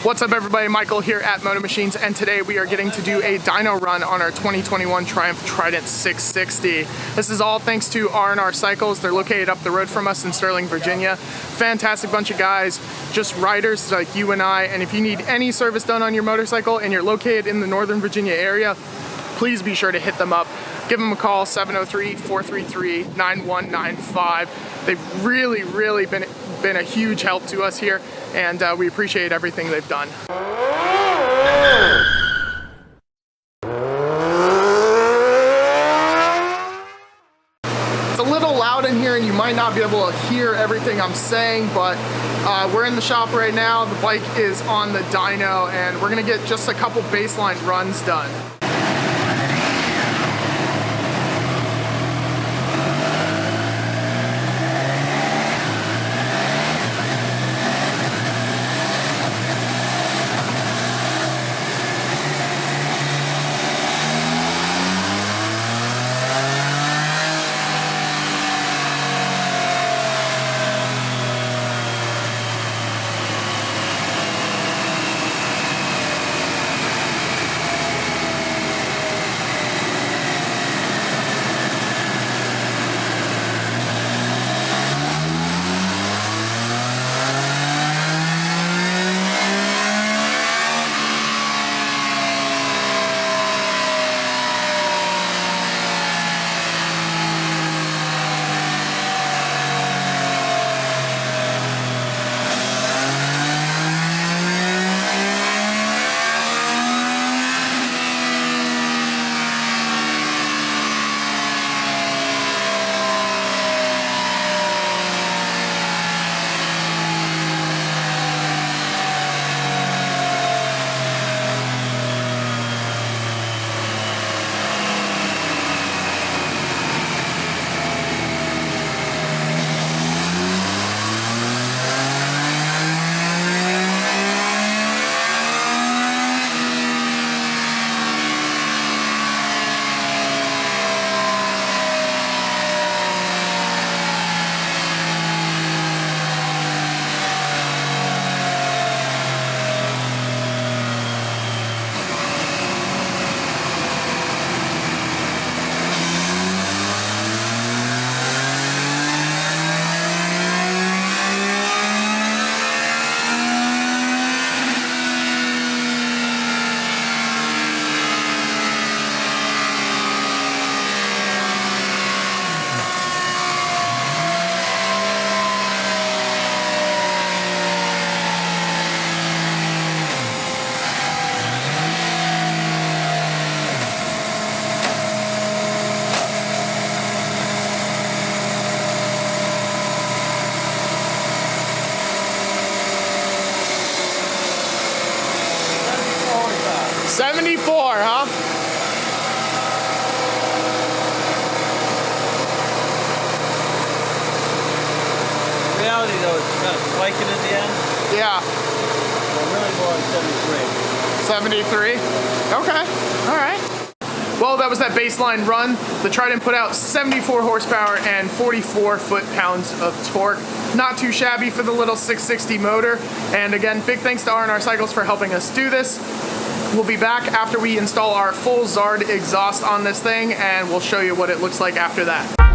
What's up everybody, Michael here at Moto Machines, and today we are getting to do a dyno run on our 2021 Triumph Trident 660. This is all thanks to RnR Cycles. They're located up the road from us in Sterling, Virginia. Fantastic bunch of guys, just riders like you and I, and if you need any service done on your motorcycle and you're located in the Northern Virginia area, please be sure to hit them up. Give them a call, 703-433-9195. They've really been a huge help to us here, and we appreciate everything they've done. It's a little loud in here and you might not be able to hear everything I'm saying, but we're in the shop right now. The bike is on the dyno and we're gonna get just a couple baseline runs done. '74, huh? Reality though, it's kind of spiking at the end. Yeah. So really more like 73. 73? Okay, all right. Well, that was that baseline run. The Trident put out 74 horsepower and 44 foot-pounds of torque. Not too shabby for the little 660 motor. And again, big thanks to RnR Cycles for helping us do this. We'll be back after we install our full Zard exhaust on this thing, and we'll show you what it looks like after that.